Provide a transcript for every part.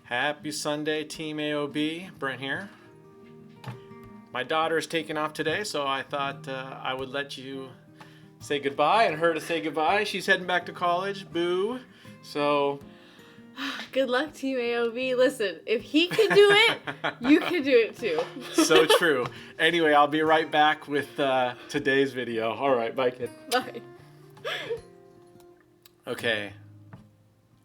Happy Sunday, Team AOB. Brent here. My daughter's taking off today, so I thought I would let you say goodbye and her to say goodbye. She's heading back to college. Boo. So... Good luck, Team AOB. Listen, if he can do it, you can do it too. So true. Anyway, I'll be right back with today's video. All right, bye, kid. Bye. Okay.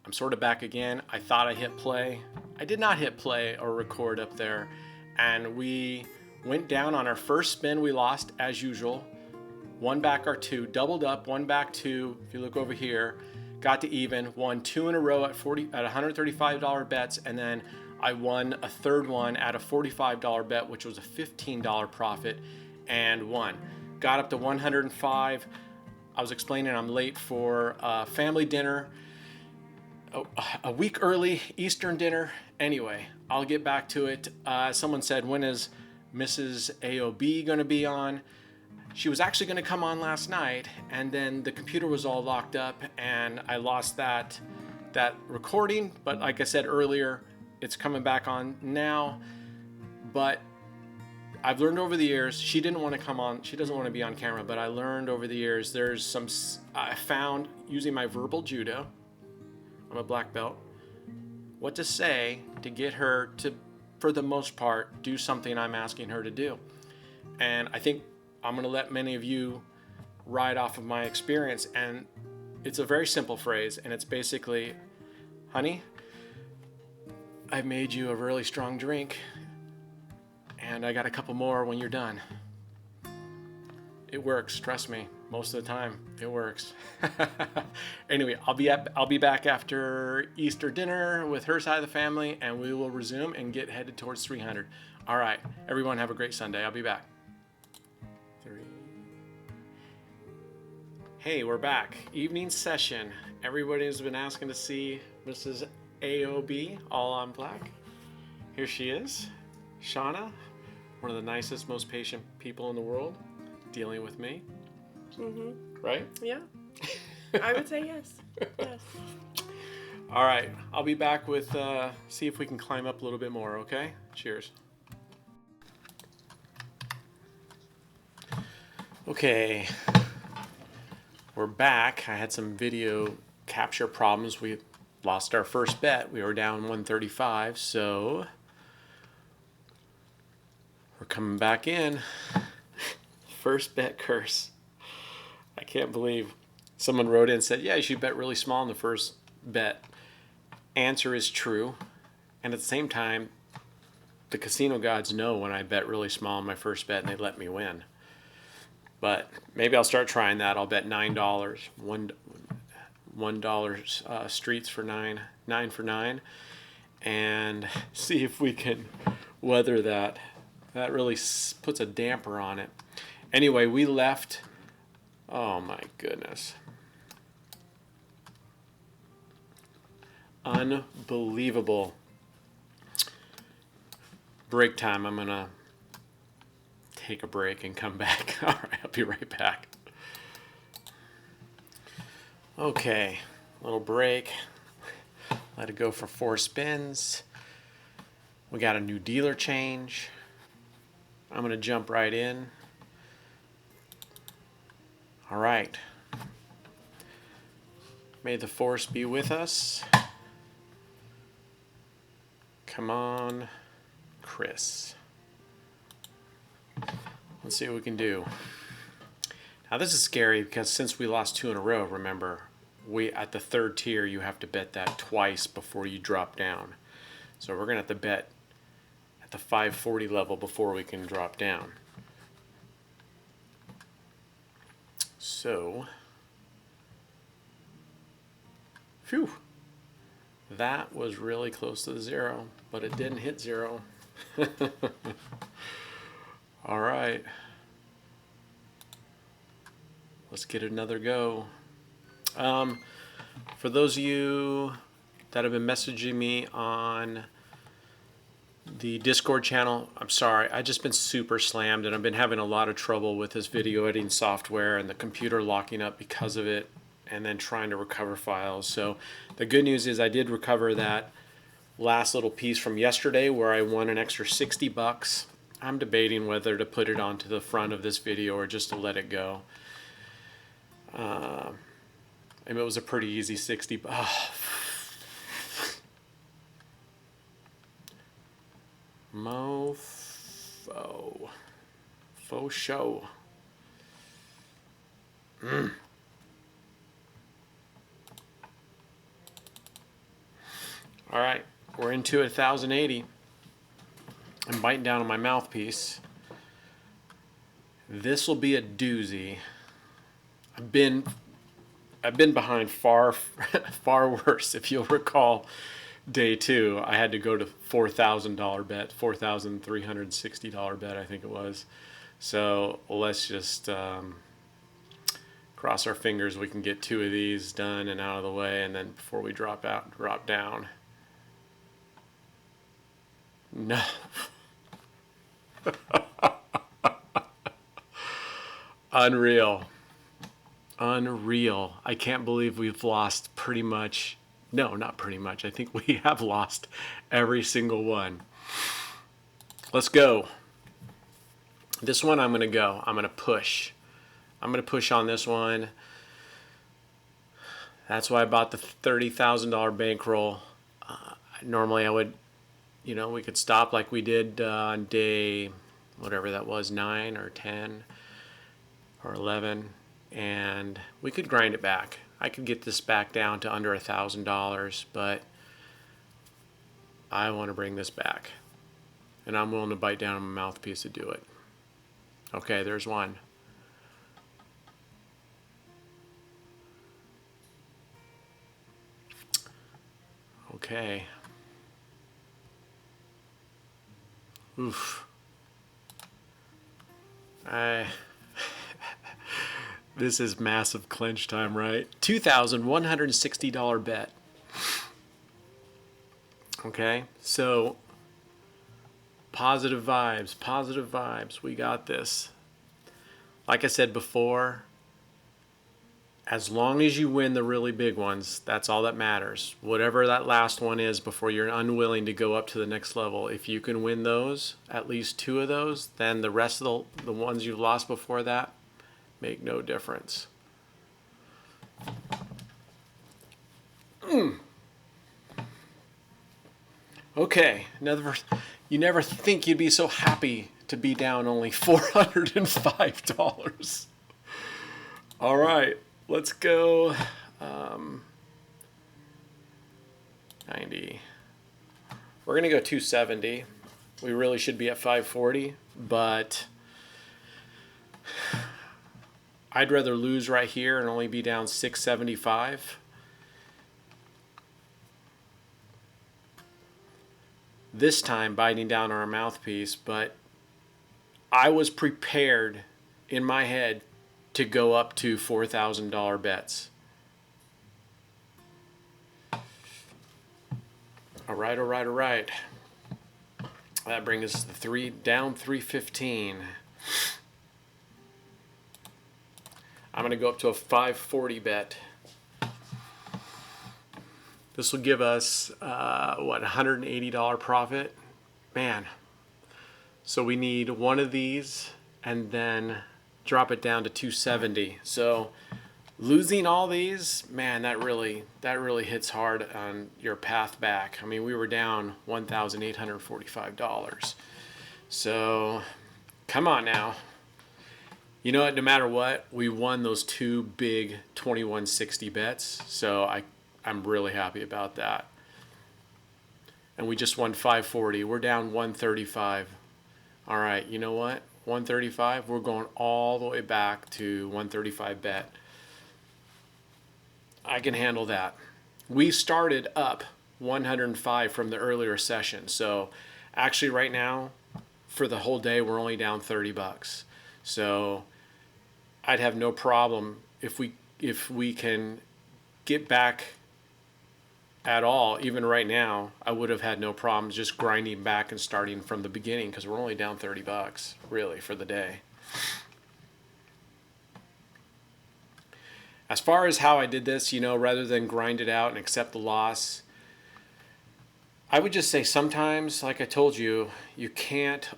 I'm sort of back again. I thought I hit play. I did not hit play or record up there. And we went down on our first spin. We lost as usual. One back or two. Doubled up. One back two. If you look over here. Got to even. Won two in a row at $135 bets. And then I won a third one at a $45 bet, which was a $15 profit, and won. Got up to 105. I was explaining I'm late for family dinner. A week early, Eastern dinner. Anyway, I'll get back to it. Someone said, when is Mrs. AOB going to be on? She was actually going to come on last night, and then the computer was all locked up, and I lost that recording. But like I said earlier, it's coming back on now. But I've learned over the years, she didn't want to come on. She doesn't want to be on camera, but I learned over the years, I found using my verbal judo, I'm a black belt, what to say to get her to, for the most part, do something I'm asking her to do. And I think I'm going to let many of you ride off of my experience. And it's a very simple phrase, and it's basically, honey, I've made you a really strong drink, and I got a couple more when you're done. It works, trust me. Most of the time, it works. Anyway, I'll be back after Easter dinner with her side of the family, and we will resume and get headed towards 300. All right, everyone have a great Sunday. I'll be back. 3. Hey, we're back. Evening session. Everybody's been asking to see Mrs. AOB, all on black. Here she is, Shauna, one of the nicest, most patient people in the world, dealing with me. Mm-hmm. Right? Yeah. I would say yes. Yes. All right. I'll be back with, see if we can climb up a little bit more, okay? Cheers. Okay. We're back. I had some video capture problems. We lost our first bet. We were down 135, so we're coming back in. First bet curse. I can't believe someone wrote in and said, yeah, you should bet really small in the first bet. Answer is true. And at the same time, the casino gods know when I bet really small in my first bet and they let me win. But maybe I'll start trying that. I'll bet $9. $1 streets for 9 for 9, and see if we can weather that. That really puts a damper on it. Anyway, we left. Oh my goodness. Unbelievable. Break time. I'm going to take a break and come back. All right, I'll be right back. Okay, little break. Let it go for 4 spins. We got a new dealer change. I'm going to jump right in. All right. May the force be with us. Come on, Chris. Let's see what we can do. Now this is scary because since we lost 2 in a row, remember, at the third tier you have to bet that twice before you drop down. So we're going to have to bet at the 540 level before we can drop down. So, phew, that was really close to the 0, but it didn't hit 0. All right, let's get another go. For those of you that have been messaging me on the Discord channel, I'm sorry, I've just been super slammed and I've been having a lot of trouble with this video editing software and the computer locking up because of it, and then trying to recover files. So the good news is I did recover that last little piece from yesterday where I won an extra 60 bucks. I'm debating whether to put it onto the front of this video or just to let it go. And it was a pretty easy 60. Mofo. Faux show. All right, we're into 1,080. I'm biting down on my mouthpiece. This will be a doozy. I've been behind far worse. If you'll recall, day 2, I had to go to $4,000 bet, $4,360 bet, I think it was. So let's just cross our fingers we can get 2 of these done and out of the way, and then before we drop down. No. Unreal. I can't believe we've lost pretty much. No, not pretty much. I think we have lost every single one. Let's go. This one I'm going to go. I'm going to push. I'm going to push on this one. That's why I bought the $30,000 bankroll. Normally I would, we could stop like we did on day, whatever that was, 9 or 10 or 11, and we could grind it back. I could get this back down to under $1,000, but I want to bring this back, and I'm willing to bite down on my mouthpiece to do it. Okay, there's one. Okay. Oof. This is massive clinch time, right? $2,160 bet. Okay, so positive vibes. We got this. Like I said before, as long as you win the really big ones, that's all that matters. Whatever that last one is before you're unwilling to go up to the next level, if you can win those, at least 2 of those, then the rest of the ones you've lost before that make no difference. Okay, you never think you'd be so happy to be down only $405. All right, let's go 90. We're gonna go 270. We really should be at 540, but I'd rather lose right here and only be down 675. This time biting down on our mouthpiece, but I was prepared in my head to go up to $4,000 bets. All right. That brings us down 315. I'm going to go up to a 540 bet. This will give us, $180 profit? Man. So we need one of these and then drop it down to 270. So losing all these, man, that really hits hard on your path back. I mean, we were down $1,845. So come on now. You know what, no matter what, we won those 2 big 2160 bets, so I'm really happy about that. And we just won 540. We're down 135. All right, you know what? 135, we're going all the way back to 135 bet. I can handle that. We started up 105 from the earlier session, so actually right now, for the whole day, we're only down 30 bucks. So I'd have no problem if we can get back at all. Even right now, I would have had no problems just grinding back and starting from the beginning because we're only down 30 bucks really for the day. As far as how I did this, rather than grind it out and accept the loss, I would just say sometimes, like I told you, you can't.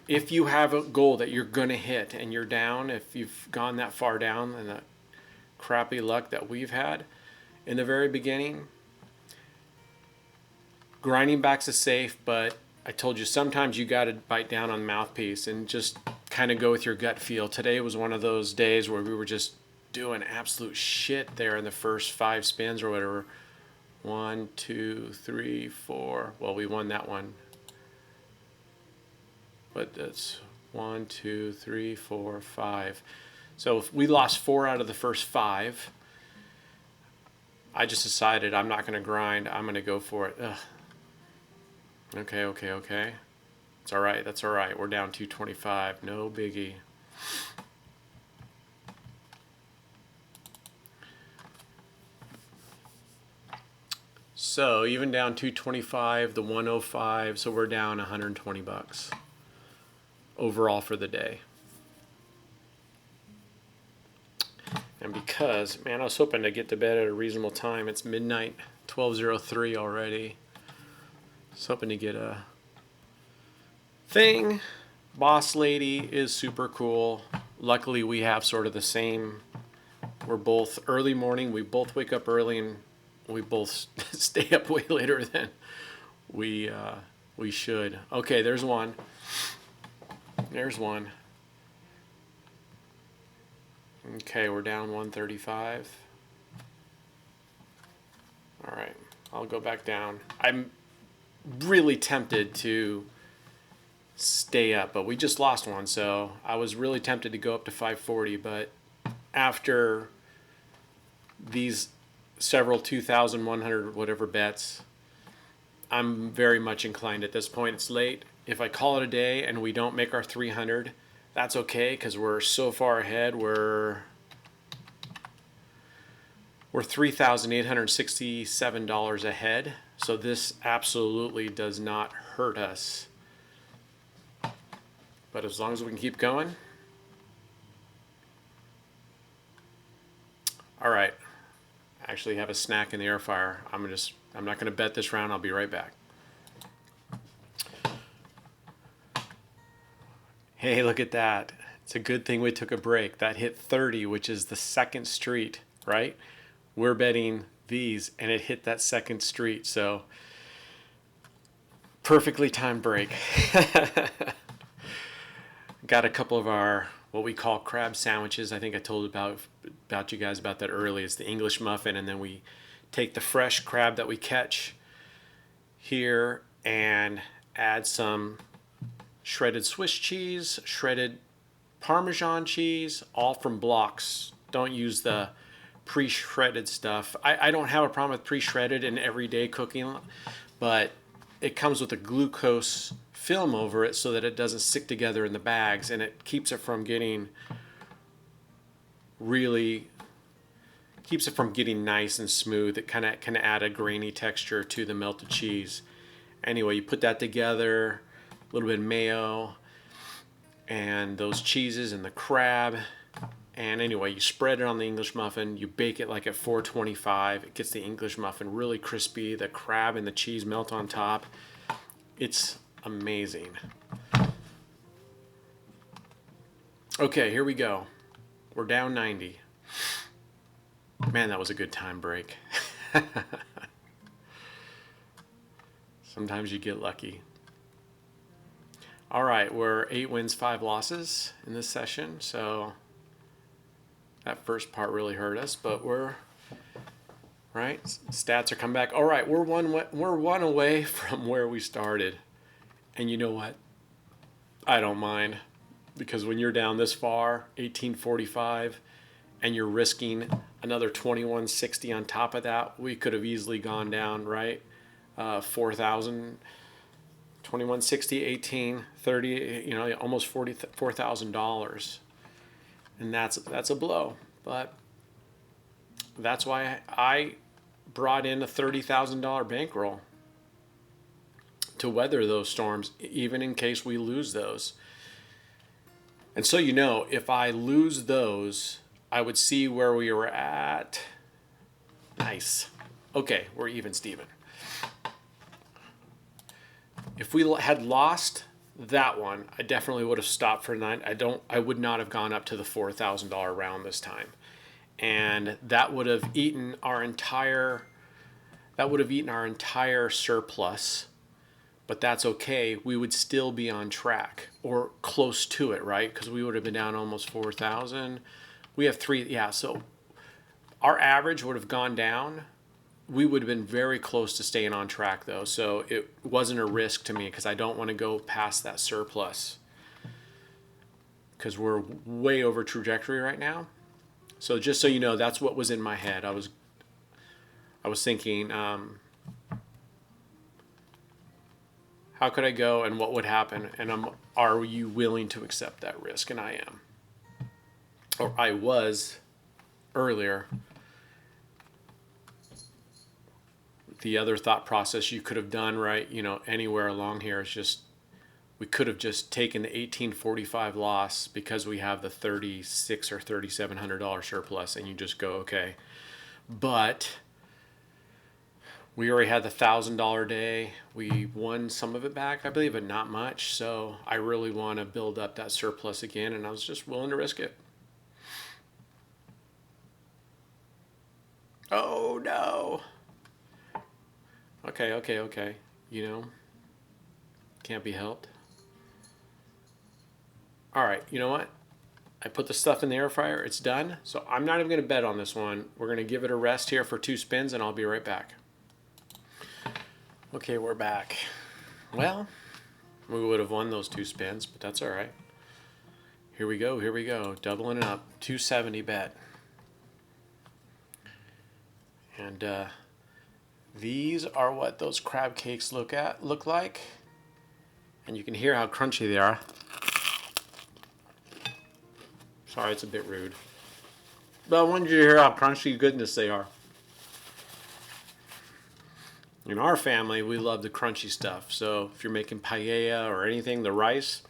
If you have a goal that you're going to hit and you're down, if you've gone that far down and the crappy luck that we've had in the very beginning, grinding back's is safe, but I told you sometimes you got to bite down on the mouthpiece and just kind of go with your gut feel. Today was one of those days where we were just doing absolute shit there in the first 5 spins or whatever. 1, 2, 3, 4. Well, we won that one. But that's 1, 2, 3, 4, 5. So if we lost 4 out of the first 5, I just decided I'm not going to grind. I'm going to go for it. Ugh. Okay. It's all right. That's all right. We're down 225. No biggie. So even down 225, the 105, so we're down 120 bucks overall for the day. And because, man, I was hoping to get to bed at a reasonable time. It's midnight, 12:03 already. I was hoping to get a thing. Boss lady is super cool. Luckily, we have sort of the same. We're both early morning. We both wake up early and we both stay up way later than we should. Okay, there's one. There's one. Okay, we're down 135. All right, I'll go back down. I'm really tempted to stay up, but we just lost one, so I was really tempted to go up to 540, but after these several 2,100 whatever bets, I'm very much inclined at this point. It's late. If I call it a day and we don't make our 300, that's okay because we're so far ahead. We're $3,867 ahead. So this absolutely does not hurt us. But as long as we can keep going. All right. I actually have a snack in the air fryer. I'm not going to bet this round. I'll be right back. Hey, look at that. It's a good thing we took a break. That hit 30, which is the second street, right? We're betting these, and it hit that second street. So, perfectly timed break. Got a couple of our, what we call crab sandwiches. I think I told about you guys about that early. It's the English muffin, and then we take the fresh crab that we catch here and add some shredded Swiss cheese, shredded Parmesan cheese, all from blocks. Don't use the pre-shredded stuff. I don't have a problem with pre-shredded in everyday cooking, but it comes with a glucose film over it so that it doesn't stick together in the bags, and it keeps it from getting nice and smooth. It kind of add a grainy texture to the melted cheese. Anyway, you put that together, a little bit of mayo, and those cheeses and the crab. And anyway, you spread it on the English muffin. You bake it like at 425. It gets the English muffin really crispy. The crab and the cheese melt on top. It's amazing. Okay, here we go. We're down 90. Man, that was a good time break. Sometimes you get lucky. All right, we're 8 wins, 5 losses in this session. So that first part really hurt us, but we're right. Stats are coming back. All right, we're one away from where we started. And you know what? I don't mind, because when you're down this far, 1845, and you're risking another 2160 on top of that, we could have easily gone down, right? 4,000, 2160, 18, 30, almost $44,000. And that's a blow. But that's why I brought in a $30,000 bankroll to weather those storms, even in case we lose those. And so, if I lose those, I would see where we were at. Nice. Okay, we're even, Steven. If we had lost that one, I definitely would have stopped for 9. I would not have gone up to the $4,000 round this time. And that would have eaten our entire surplus. But that's okay. We would still be on track or close to it, right? Because we would have been down almost 4,000. We have 3, yeah, so our average would have gone down. We would have been very close to staying on track though, so it wasn't a risk to me because I don't want to go past that surplus because we're way over trajectory right now. So just so you know, that's what was in my head. I was thinking, how could I go and what would happen? And are you willing to accept that risk? And I am, or I was earlier. The other thought process you could have done, right, anywhere along here is just, we could have just taken the 1845 loss because we have the $3,600 or $3,700 surplus, and you just go, okay. But we already had the $1,000 day. We won some of it back, I believe, but not much. So I really want to build up that surplus again, and I was just willing to risk it. Oh no. Okay. Can't be helped. All right, you know what? I put the stuff in the air fryer. It's done. So I'm not even going to bet on this one. We're going to give it a rest here for 2 spins, and I'll be right back. Okay, we're back. Well, we would have won those 2 spins, but that's all right. Here we go. Doubling it up. 270 bet. And these are what those crab cakes look like. And you can hear how crunchy they are. Sorry, it's a bit rude. But I wanted you to hear how crunchy goodness they are. In our family, we love the crunchy stuff. So if you're making paella or anything, the rice,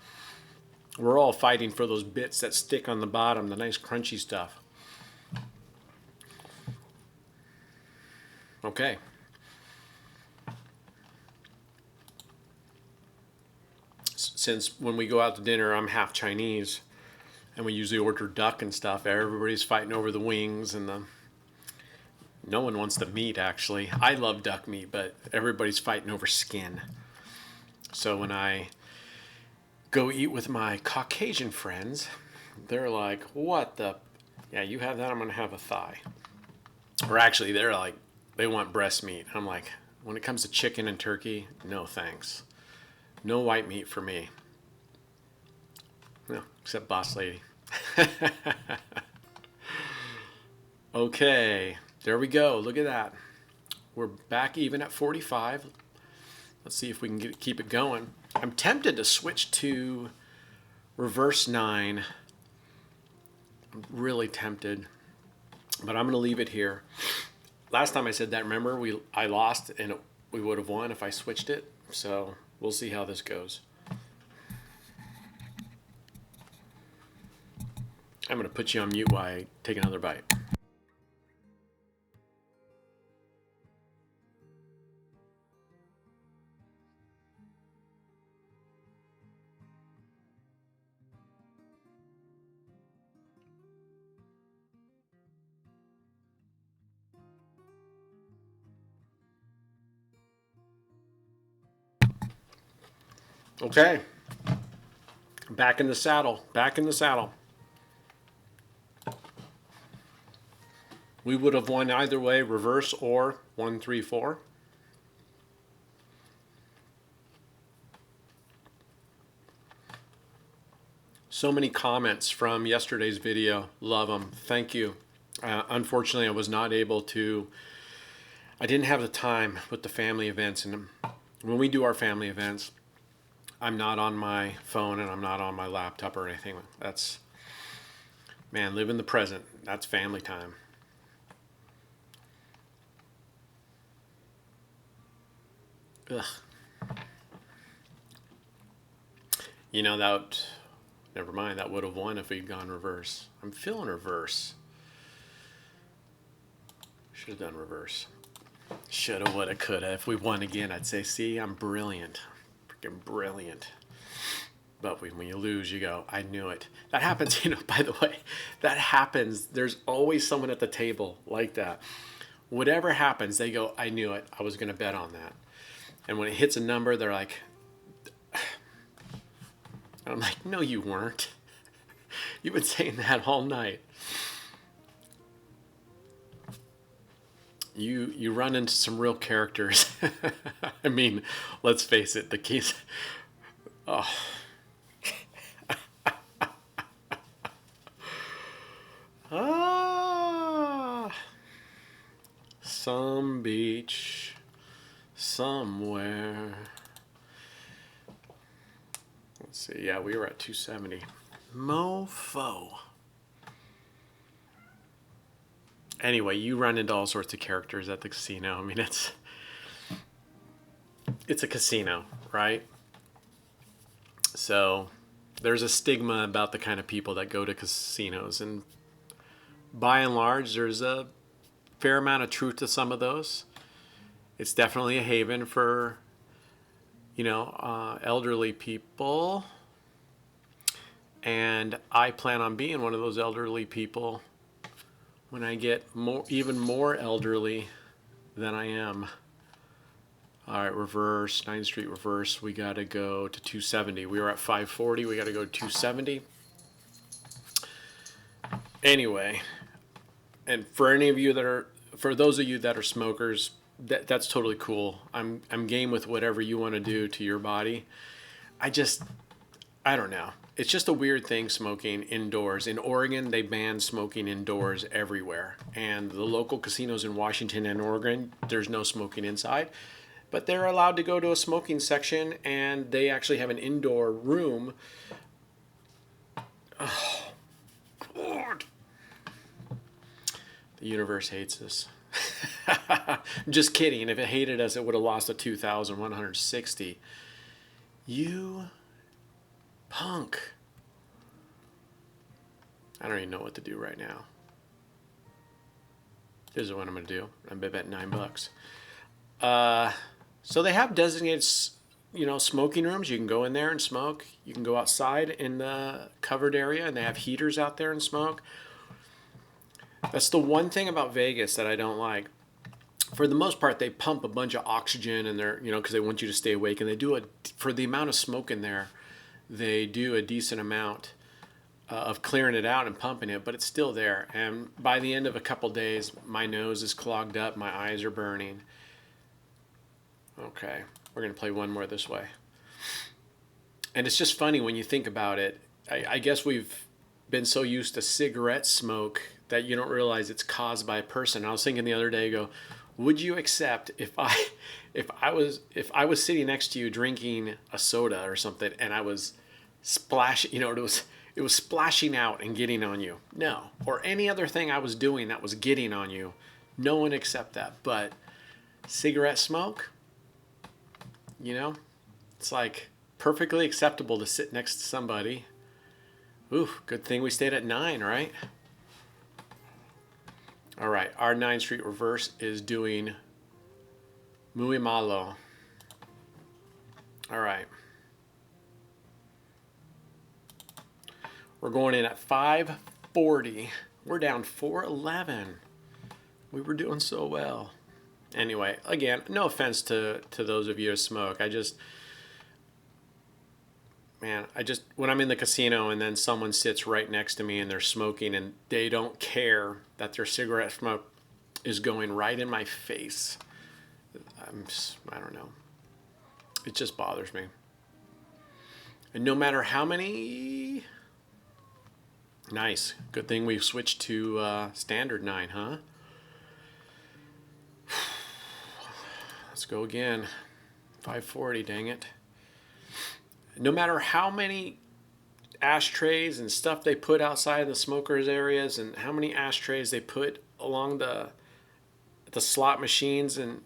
we're all fighting for those bits that stick on the bottom, the nice crunchy stuff. Okay. Since when we go out to dinner, I'm half Chinese, and we usually order duck and stuff. Everybody's fighting over the wings, and no one wants the meat, actually. I love duck meat, but everybody's fighting over skin. So when I go eat with my Caucasian friends, they're like, what the? Yeah, you have that, I'm going to have a thigh. Or actually, they're like, they want breast meat. I'm like, when it comes to chicken and turkey, no thanks. No white meat for me. No, except Boss Lady. Okay, there we go. Look at that. We're back even at 45. Let's see if we can keep it going. I'm tempted to switch to reverse 9. I'm really tempted, but I'm going to leave it here. Last time I said that, remember, I lost and we would have won if I switched it. So we'll see how this goes. I'm going to put you on mute while I take another bite. Okay. Back in the saddle. We would have won either way, reverse or 1, 3, 4. So many comments from yesterday's video. Love them. Thank you. Unfortunately, I was not able to. I didn't have the time with the family events. And when we do our family events, I'm not on my phone and I'm not on my laptop or anything. That's, man, live in the present. That's family time. Ugh. You know, never mind, that would have won if we'd gone reverse. I'm feeling reverse. Should have done reverse. Shoulda, woulda, coulda. If we won again, I'd say, see, I'm brilliant. freaking brilliant. But when you lose, you go, I knew it. That happens, by the way, that happens. There's always someone at the table like that. Whatever happens, they go, I knew it. I was going to bet on that. And when it hits a number, they're like, and I'm like, no, you weren't. You've been saying that all night. You run into some real characters. I mean, let's face it, the keys. Oh. Some beach somewhere. Let's see. Yeah, we were at 270. Mofo. Anyway, you run into all sorts of characters at the casino. I mean, it's a casino, right? So there's a stigma about the kind of people that go to casinos, and by and large, there's a fair amount of truth to some of those. It's definitely a haven for, elderly people. And I plan on being one of those elderly people when I get even more elderly than I am. All right, reverse, 9th Street reverse. We got to go to 270. We were at 540. We got to go to 270. Anyway, and for those of you that are smokers, that's totally cool. I'm game with whatever you want to do to your body. I don't know. It's just a weird thing, smoking indoors. In Oregon, they ban smoking indoors everywhere. And the local casinos in Washington and Oregon, there's no smoking inside. But they're allowed to go to a smoking section, and they actually have an indoor room. Oh, God. The universe hates us. Just kidding. If it hated us, it would have lost to 2,160. You punk. I don't even know what to do right now. This is what I'm going to do. I'm going to bet $9. So they have designated, smoking rooms. You can go in there and smoke. You can go outside in the covered area, and they have heaters out there and smoke. That's the one thing about Vegas that I don't like. For the most part, they pump a bunch of oxygen in there, because they want you to stay awake. And they do for the amount of smoke in there, they do a decent amount of clearing it out and pumping it, but it's still there. And by the end of a couple days, my nose is clogged up, my eyes are burning. Okay, we're going to play one more this way. And it's just funny when you think about it. I guess we've been so used to cigarette smoke that you don't realize it's caused by a person. I was thinking the other day, would you accept if I was sitting next to you drinking a soda or something, and I was splashing, it was splashing out and getting on you? No. Or any other thing I was doing that was getting on you, no one accept that. But cigarette smoke, it's like perfectly acceptable to sit next to somebody. Ooh, good thing we stayed at 9, right? All right, our 9th Street reverse is doing muy malo. All right. We're going in at 540. We're down 411. We were doing so well. Anyway, again, no offense to those of you who smoke. When I'm in the casino and then someone sits right next to me and they're smoking and they don't care that their cigarette smoke is going right in my face, I don't know. It just bothers me. And no matter how many... Nice. Good thing we've switched to standard 9, huh? Let's go again. 540, dang it. No matter how many ashtrays and stuff they put outside the smokers areas and how many ashtrays they put along the slot machines, and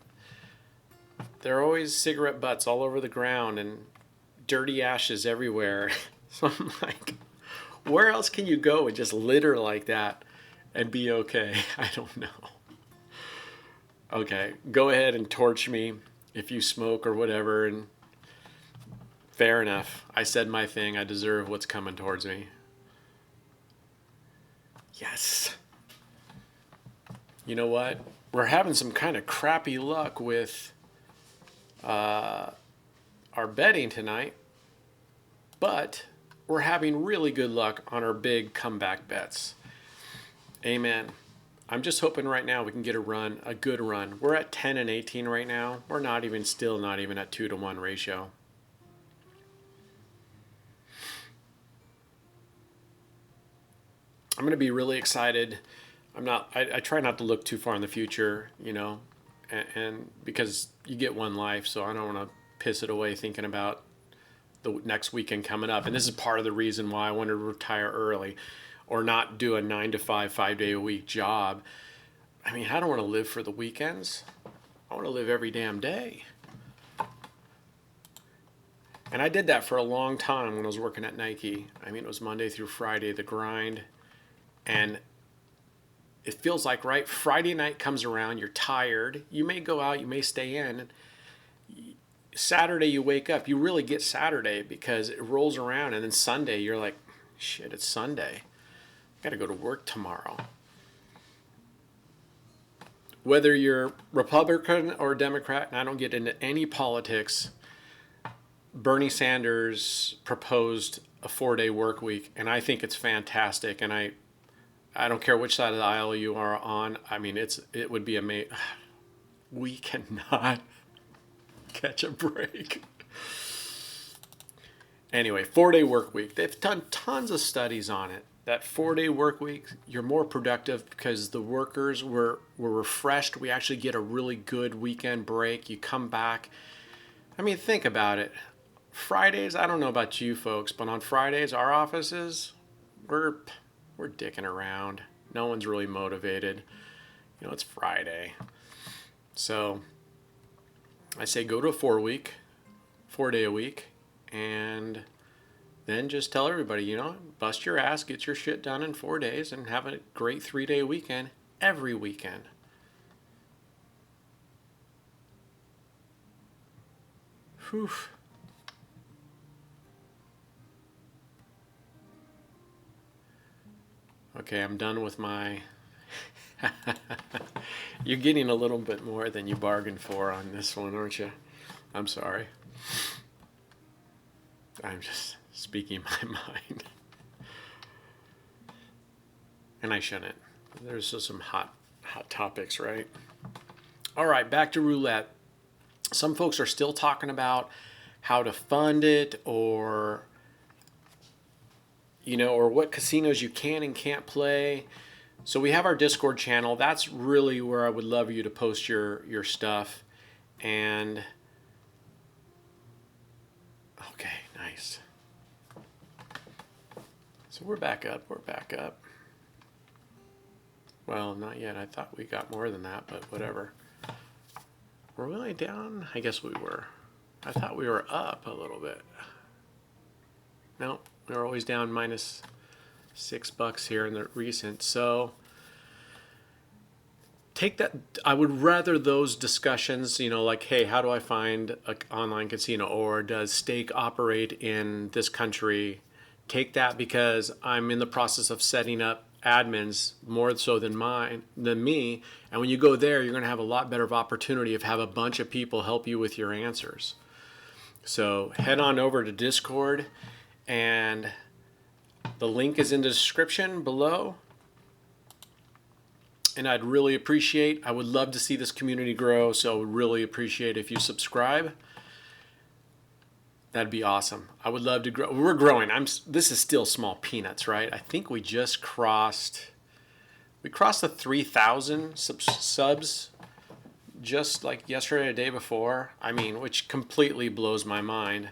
there are always cigarette butts all over the ground and dirty ashes everywhere. So I'm like, where else can you go and just litter like that and be okay? I don't know. Okay, go ahead and torch me if you smoke or whatever, and Fair enough. I said my thing. I deserve what's coming towards me. Yes. You know what? We're having some kind of crappy luck with our betting tonight, but we're having really good luck on our big comeback bets. Amen. I'm just hoping right now we can get a good run. We're at 10 and 18 right now. We're not even at 2-to-1 ratio. I'm going to be really excited. I try not to look too far in the future, and because you get one life, so I don't want to piss it away thinking about the next weekend coming up. And this is part of the reason why I wanted to retire early or not do a 9-to-5, 5-day-a-week job. I mean, I don't want to live for the weekends. I want to live every damn day. And I did that for a long time when I was working at Nike. I mean, it was Monday through Friday, the grind. And it feels like, right, Friday night comes around, you're tired. You may go out, you may stay in. Saturday, you wake up. You really get Saturday because it rolls around. And then Sunday, you're like, shit, it's Sunday. I got to go to work tomorrow. Whether you're Republican or Democrat, and I don't get into any politics, Bernie Sanders proposed a 4-day work week, and I think it's fantastic. And I don't care which side of the aisle you are on. I mean, it would be amazing. We cannot catch a break. Anyway, 4-day work week. They've done tons of studies on it. That 4-day work week, you're more productive because the workers were refreshed. We actually get a really good weekend break. You come back. I mean, think about it. Fridays, I don't know about you folks, but on Fridays, our offices, we're dicking around. No one's really motivated. It's Friday. So I say go to a 4-day a week, and then just tell everybody, bust your ass, get your shit done in 4 days, and have a great 3-day weekend every weekend. Whew. Okay, I'm done with my... You're getting a little bit more than you bargained for on this one, aren't you? I'm sorry. I'm just speaking my mind. And I shouldn't. There's just some hot topics, right? All right, back to roulette. Some folks are still talking about how to fund it or what casinos you can and can't play. So we have our Discord channel. That's really where I would love you to post your stuff. And okay, nice. So we're back up. Well, not yet. I thought we got more than that, but whatever. Were we only down? I guess we were. I thought we were up a little bit. No, we were always down minus $6 here in the recent. So take that. I would rather those discussions, like, hey, how do I find an online casino, or does stake operate in this country? Take that, because I'm in the process of setting up admins more so than me. And when you go there, you're going to have a lot better of opportunity of have a bunch of people help you with your answers. So head on over to Discord, and the link is in the description below. And I would love to see this community grow. So I would really appreciate if you subscribe. That'd be awesome. I would love to grow. We're growing. This is still small peanuts, right? I think we just crossed the 3,000 subs just like yesterday, the day before. I mean, which completely blows my mind.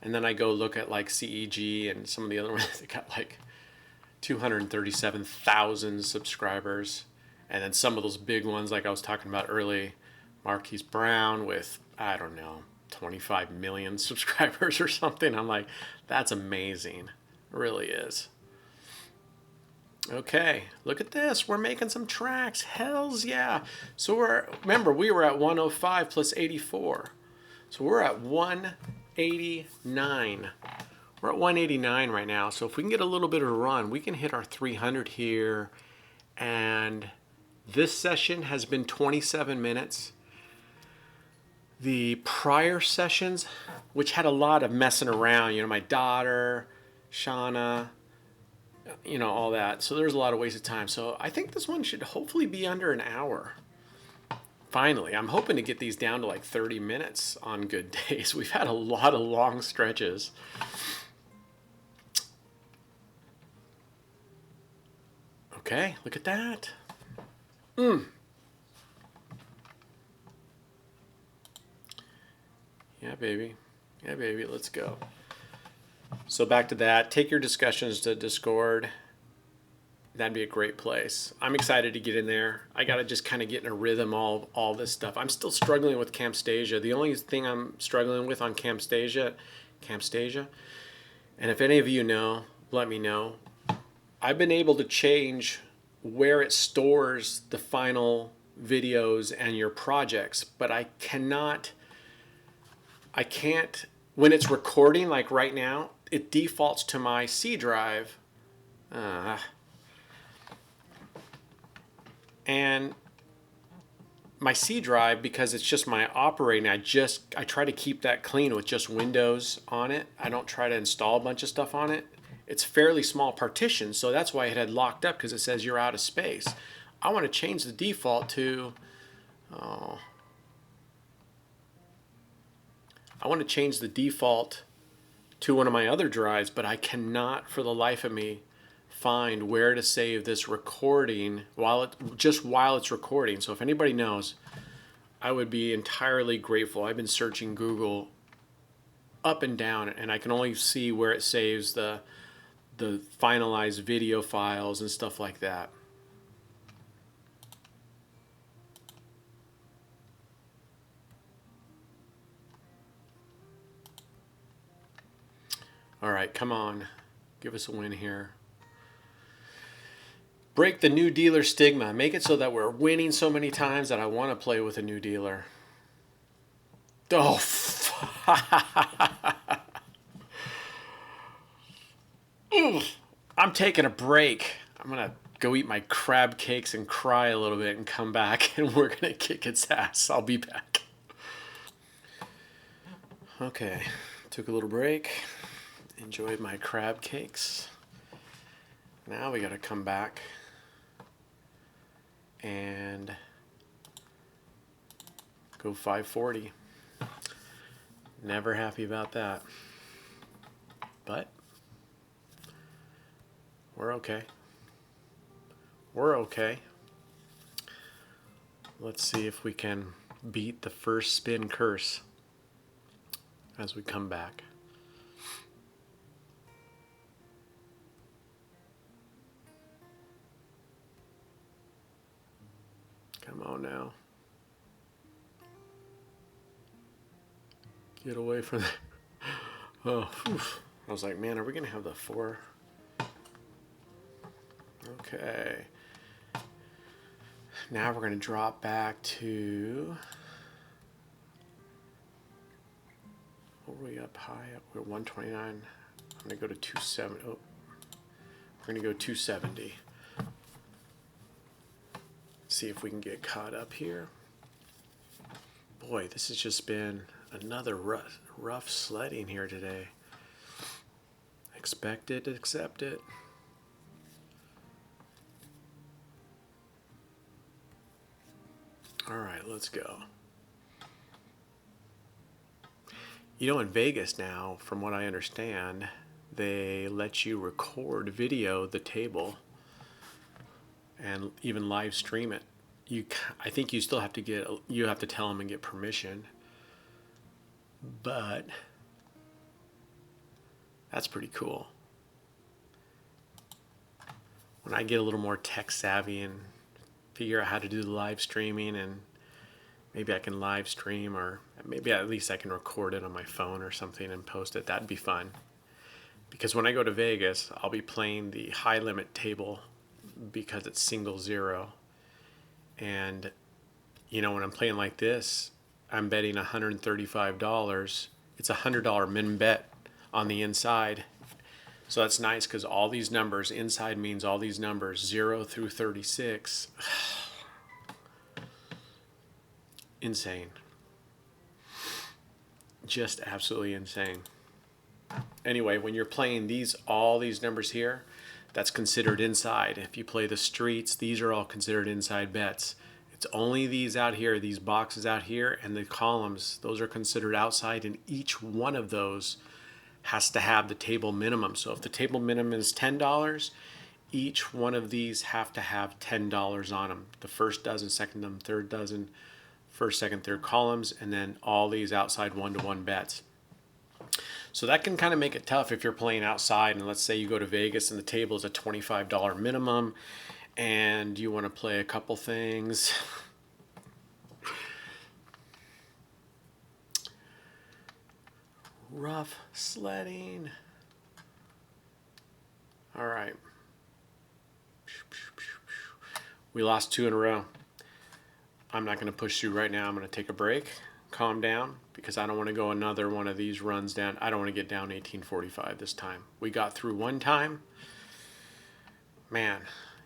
And then I go look at like CEG and some of the other ones that got like 237,000 subscribers. And then some of those big ones, like I was talking about early, Marquise Brown with, I don't know, 25 million subscribers or something. I'm like, that's amazing. It really is. Okay, look at this. We're making some tracks. Hells yeah. So remember, we were at 105 plus 84. So we're at 1 189. We're at 189 right now. So if we can get a little bit of a run, we can hit our 300 here. And this session has been 27 minutes. The prior sessions, which had a lot of messing around, my daughter, Shauna, all that. So there's a lot of waste of time. So I think this one should hopefully be under an hour. Finally, I'm hoping to get these down to like 30 minutes on good days. We've had a lot of long stretches. Okay, look at that. Yeah, baby. Yeah, baby. Let's go. So back to that. Take your discussions to Discord. That'd be a great place. I'm excited to get in there. I got to just kind of get in a rhythm, all this stuff. I'm still struggling with Camtasia. The only thing I'm struggling with on Camtasia, and if any of you know, let me know. I've been able to change where it stores the final videos and your projects, but I can't, when it's recording, like right now, it defaults to my C drive. And my C drive, because it's just my operating, I try to keep that clean with just Windows on it. I don't try to install a bunch of stuff on it. It's fairly small partitions, so that's why it had locked up, because it says you're out of space. I want to change the default to, I want to change the default to one of my other drives, but I cannot for the life of me find where to save this recording while it's recording. So if anybody knows, I would be entirely grateful. I've been searching Google up and down, and I can only see where it saves the finalized video files and stuff like that. All right, come on. Give us a win here. Break the new dealer stigma. Make it so that we're winning so many times that I want to play with a new dealer. Oh, I'm taking a break. I'm going to go eat my crab cakes and cry a little bit and come back, and we're going to kick its ass. I'll be back. Okay, took a little break. Enjoyed my crab cakes. Now we got to come back and go 540. Never happy about that. But we're okay. We're okay. Let's see if we can beat the first spin curse as we come back. Come on now. Get away from that. Oh, oof. I was like, man, are we going to have the 4? Okay. Now we're going to drop back to... What were we up high? We're 129. I'm going to go to 270. Oh, we're going to go 270. See if we can get caught up here. Boy, this has just been another rough sledding here today. Expect it, accept it. All right, let's go. In Vegas now, from what I understand, they let you record video the table and even live stream it. I think you still have to you have to tell them and get permission, but that's pretty cool. When I get a little more tech savvy and figure out how to do the live streaming, and maybe I can live stream, or maybe at least I can record it on my phone or something and post it. That'd be fun. Because when I go to Vegas, I'll be playing the high limit table because it's single zero. And, when I'm playing like this, I'm betting $135 It's $100 min bet on the inside. So that's nice because all these numbers, inside means all these numbers, 0 through 36. Insane. Just absolutely insane. Anyway, when you're playing all these numbers here, that's considered inside. If you play the streets, these are all considered inside bets. It's only these out here, these boxes out here, and the columns, those are considered outside, and each one of those has to have the table minimum. So if the table minimum is $10, each one of these have to have $10 on them. The first dozen, second dozen, third dozen, first, second, third columns, and then all these outside one-to-one bets. So that can kind of make it tough if you're playing outside, and let's say you go to Vegas and the table is a $25 minimum and you want to play a couple things. Rough sledding. All right. We lost 2 in a row. I'm not going to push through right now. I'm going to take a break, calm down, because I don't want to go another one of these runs down. I don't want to get down 1845 this time. We got through one time. Man,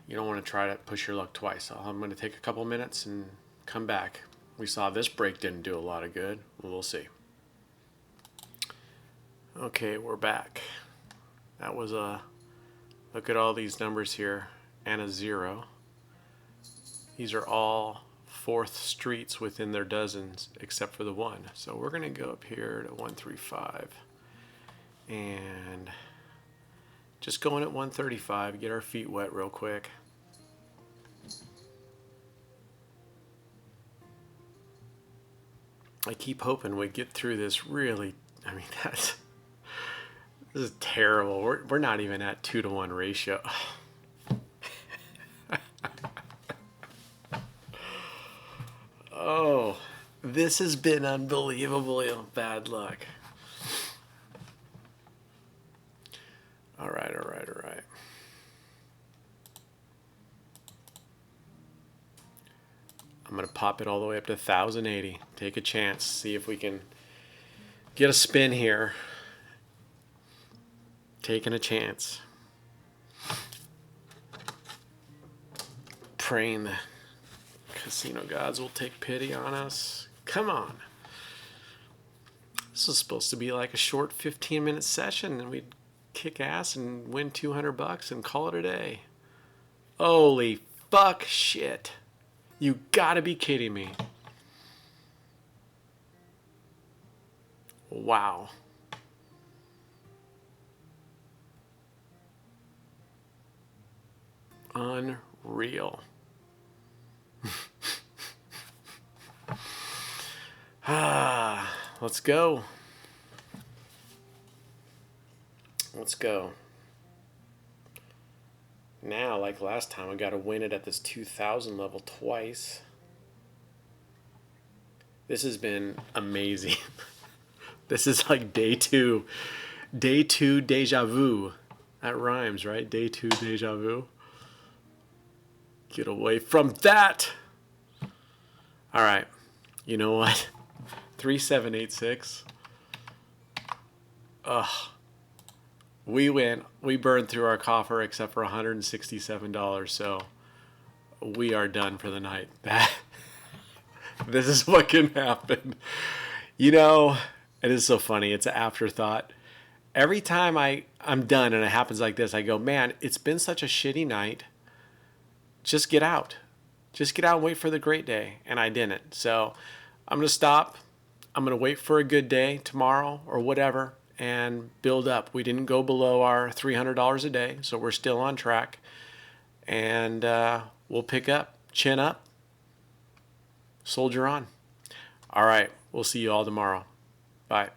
you don't want to try to push your luck twice. I'm going to take a couple minutes and come back. We saw this break didn't do a lot of good. We'll see. Okay, we're back. That was look at all these numbers here and a 0. These are all fourth streets within their dozens except for the 1. So we're going to go up here to 135 and just go in at 135, get our feet wet real quick. I keep hoping we get through this really. I mean, this is terrible. We're not even at 2-to-1 ratio. Oh, this has been unbelievably bad luck. All right. I'm going to pop it all the way up to 1,080. Take a chance. See if we can get a spin here. Taking a chance. Praying the casino gods will take pity on us. Come on. This was supposed to be like a short 15-minute session and we'd kick ass and win $200 and call it a day. Holy fuck shit. You gotta be kidding me. Wow. Unreal. Let's go. Let's go. Now, like last time, I got to win it at this 2,000 level twice. This has been amazing. This is like day 2. Day 2 deja vu. That rhymes, right? Day 2 deja vu. Get away from that. All right. You know what? 3786. Ugh. We burned through our coffer except for $167, so we are done for the night. This is what can happen. You know, it is so funny. It's an afterthought. Every time I'm done and it happens like this, I go, man, it's been such a shitty night. Just get out. Just get out and wait for the great day. And I didn't. So I'm going to stop. I'm going to wait for a good day tomorrow or whatever and build up. We didn't go below our $300 a day, so we're still on track. And we'll pick up, chin up, soldier on. All right, we'll see you all tomorrow. Bye.